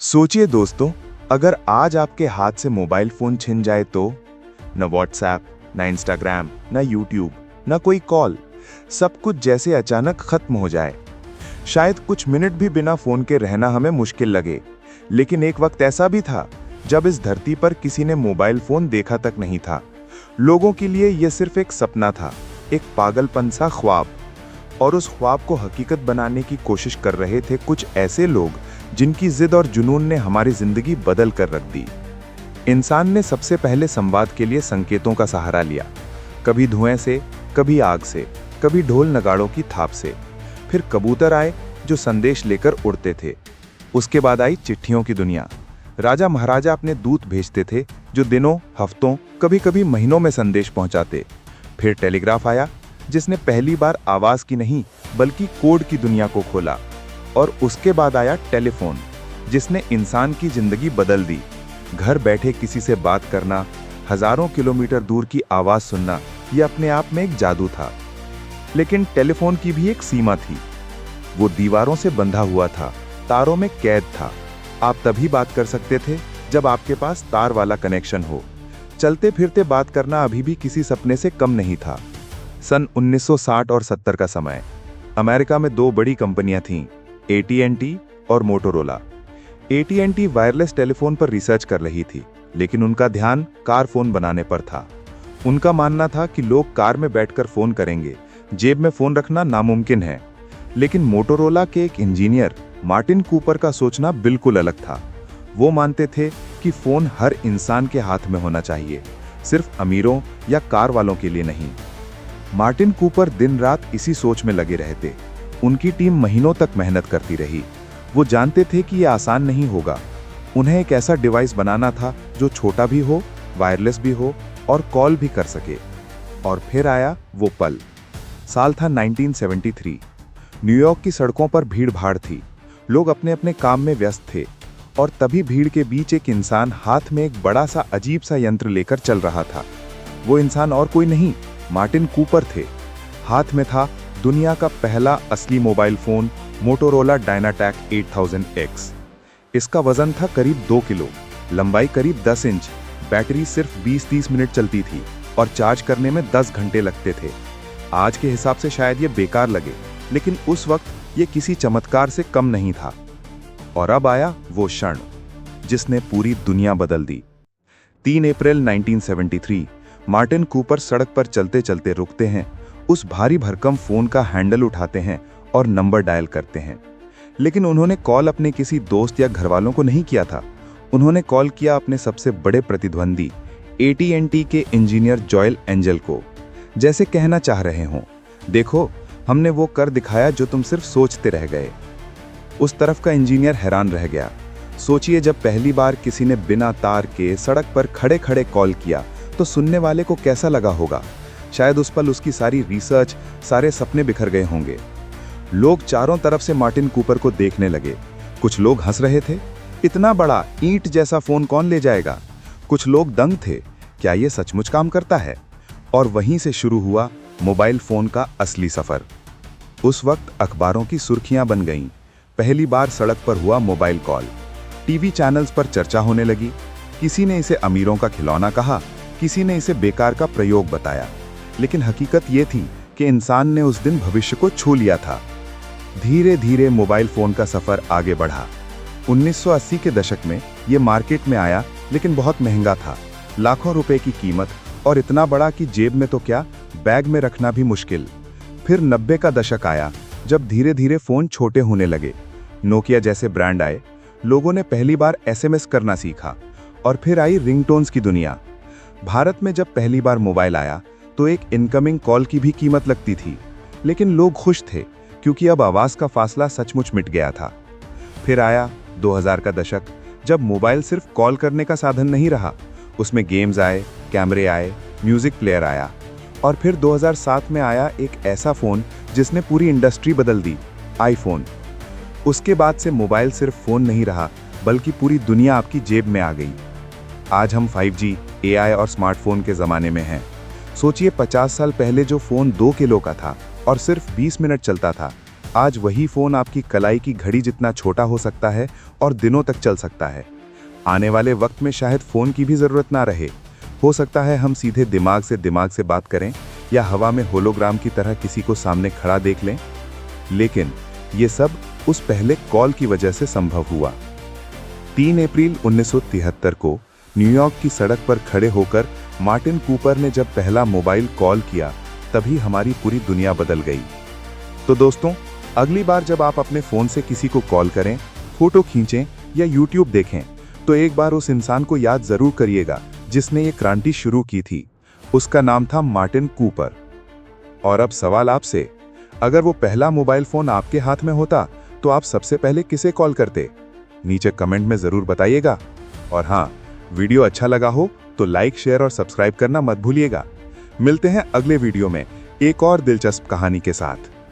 सोचिए दोस्तों, अगर आज आपके हाथ से मोबाइल फोन छिन जाए तो न व्हाट्सएप, न इंस्टाग्राम, न यूट्यूब, न कोई कॉल, सब कुछ जैसे अचानक खत्म हो जाए। शायद कुछ मिनट भी बिना फोन के रहना हमें मुश्किल लगे, लेकिन एक वक्त ऐसा भी था जब इस धरती पर किसी ने मोबाइल फोन देखा तक नहीं था। लोगों के लिए यह सिर्फ एक सपना था, एक पागलपन सा ख्वाब। और उस ख्वाब को हकीकत बनाने की कोशिश कर रहे थे कुछ ऐसे लोग जिनकी जिद और जुनून ने हमारी जिंदगी बदल कर रख दी। इंसान ने सबसे पहले संवाद के लिए संकेतों का सहारा लिया, कभी धुएं से, कभी आग से, कभी ढोल नगाड़ों की थाप से। फिर कबूतर आए जो संदेश लेकर उड़ते थे। उसके बाद आई चिट्ठियों की दुनिया। राजा महाराजा अपने दूत भेजते थे जो दिनों, हफ्तों, कभी कभी महीनों में संदेश पहुंचाते। फिर टेलीग्राफ आया जिसने पहली बार आवाज की नहीं बल्कि कोड की दुनिया को खोला। और उसके बाद आया टेलीफोन, जिसने इंसान की जिंदगी बदल दी। घर बैठे किसी से बात करना, हजारों किलोमीटर दूर की आवाज सुनना, यह अपने आप में एक जादू था। लेकिन टेलीफोन की भी एक सीमा थी। वो दीवारों से बंधा हुआ था, तारों में कैद था। आप तभी बात कर सकते थे जब आपके पास तार वाला कनेक्शन हो। चलते फिरते बात करना अभी भी किसी सपने से कम नहीं था। सन 1960 और 70 का समय। अमेरिका में दो बड़ी कंपनियां थीं, AT&T और मोटोरोला। AT&T वायरलेस टेलीफोन पर रिसर्च कर रही थी, लेकिन उनका ध्यान कार फोन बनाने पर था। उनका मानना था कि लोग कार में बैठकर फोन करेंगे, जेब में फोन रखना नामुमकिन है। लेकिन मोटोरोला के एक इंजीनियर मार्टिन कूपर का सोचना बिल्कुल अलग था। वो मानते थे कि फोन हर इंसान के हाथ में होना चाहिए, सिर्फ अमीरों या कार वालों के लिए नहीं। मार्टिन कूपर दिन रात इसी सोच में लगे रहते। उनकी टीम महीनों तक मेहनत करती रही। वो जानते थे कि यह आसान नहीं होगा। उन्हें एक ऐसा डिवाइस बनाना था जो छोटा भी हो, वायरलेस भी हो और कॉल भी कर सके। और फिर आया वो पल। साल था 1973। न्यूयॉर्क की सड़कों पर भीड़ भाड़ थी। लोग अपने अपने काम में व्यस्त थे। और तभी भीड़ के बीच एक इंसान हाथ में एक बड़ा सा अजीब सा यंत्र लेकर चल रहा था। वो इंसान और कोई नहीं, मार्टिन कूपर थे। हाथ में था दुनिया का पहला असली मोबाइल फोन, मोटोरोला डायनाटैक 8000X। इसका वजन था करीब 2 किलो, लंबाई करीब 10 इंच, बैटरी सिर्फ 20-30 मिनट चलती थी और चार्ज करने में 10 घंटे लगते थे। आज के हिसाब से शायद ये बेकार लगे, लेकिन उस वक्त ये किसी चमत्कार से कम नहीं था। और अब आया वो क्षण जिसने पूरी दुनिया बदल दी। 3 अप्रैल 1973 मार्टिन कूपर सड़क पर चलते चलते रुकते हैं, उस भारी भरकम फोन का हैंडल उठाते हैं और नंबर डायल करते हैं। लेकिन उन्होंने कॉल अपने किसी दोस्त या घरवालों को नहीं किया था। उन्होंने कॉल किया अपने सबसे बड़े प्रतिद्वंदी AT&T के इंजीनियर जॉयल एंजल को, जैसे कहना चाह रहे हों, देखो हमने वो कर दिखाया जो तुम सिर्फ सोचते रह गए। उस तरफ का इंजीनियर हैरान रह गया। सोचिए, जब पहली बार किसी ने बिना तार के सड़क पर खड़े खड़े कॉल किया तो सुनने वाले को कैसा लगा होगा। शायद उस पल उसकी सारी रिसर्च, सारे सपने बिखर गए होंगे। लोग चारों तरफ से मार्टिन कूपर को देखने लगे। कुछ लोग हंस रहे थे, इतना बड़ा ईंट जैसा फोन कौन ले जाएगा। कुछ लोग दंग थे, क्या ये सचमुच काम करता है। और वहीं से शुरू हुआ मोबाइल फोन का असली सफर। उस वक्त अखबारों की सुर्खियां बन गईं। पहली बार सड़क पर हुआ मोबाइल कॉल। टीवी चैनल्स पर चर्चा होने लगी। किसी ने इसे अमीरों का खिलौना कहा, किसी ने इसे बेकार का प्रयोग बताया। लेकिन हकीकत ये थी कि इंसान ने उस दिन भविष्य को छू लिया था। धीरे धीरे मोबाइल फोन का सफर आगे बढ़ा। 1980 के दशक में ये मार्केट में आया, लेकिन बहुत महंगा था, लाखों रुपए की कीमत, और इतना बड़ा कि जेब में तो क्या, बैग में रखना भी मुश्किल। फिर 90 का दशक आया, जब धीरे धीरे फोन छोटे होने लगे। नोकिया जैसे ब्रांड आए, लोगों ने पहली बार SMS करना सीखा। और फिर आई रिंगटोन्स की दुनिया। भारत में जब पहली बार मोबाइल आया तो एक इनकमिंग कॉल की भी कीमत लगती थी, लेकिन लोग खुश थे क्योंकि अब आवाज का फासला सचमुच मिट गया था। फिर आया 2000 का दशक, जब मोबाइल सिर्फ कॉल करने का साधन नहीं रहा, उसमें गेम्स आए, कैमरे आए, म्यूजिक प्लेयर आया। और फिर 2007 में आया एक ऐसा फोन जिसने पूरी इंडस्ट्री बदल दी, आईफोन। उसके बाद से मोबाइल सिर्फ फोन नहीं रहा, बल्कि पूरी दुनिया आपकी जेब में आ गई। आज हम 5G, AI और स्मार्टफोन के जमाने में हैं। सोचिए, 50 साल पहले जो फोन 2 किलो का था और सिर्फ 20 मिनट चलता था, आज वही फोन आपकी कलाई की घड़ी जितना छोटा हो सकता है और दिनों तक चल सकता है। आने वाले वक्त में शायद फोन की भी जरूरत ना रहे। हो सकता है हम सीधे दिमाग से बात करें या हवा में होलोग्राम की तरह किसी को सामने खड़ा देख लें। लेकिन ये सब उस पहले कॉल की वजह से संभव हुआ। 3 अप्रैल 1973 को न्यूयॉर्क की सड़क पर खड़े होकर मार्टिन कूपर ने जब पहला मोबाइल कॉल किया, तभी हमारी पूरी दुनिया बदल गई। तो दोस्तों, अगली बार जब आप अपने फोन से किसी को कॉल करें, फोटो खींचें या यूट्यूब देखें, तो एक बार उस इंसान को याद जरूर करिएगा जिसने ये क्रांति शुरू की थी। उसका नाम था मार्टिन कूपर। और अब सवाल आपसे, अगर वो पहला मोबाइल फोन आपके हाथ में होता तो आप सबसे पहले किसे कॉल करते? नीचे कमेंट में जरूर बताइएगा। और हाँ, वीडियो अच्छा लगा हो तो लाइक, शेयर और सब्सक्राइब करना मत भूलिएगा। मिलते हैं अगले वीडियो में एक और दिलचस्प कहानी के साथ।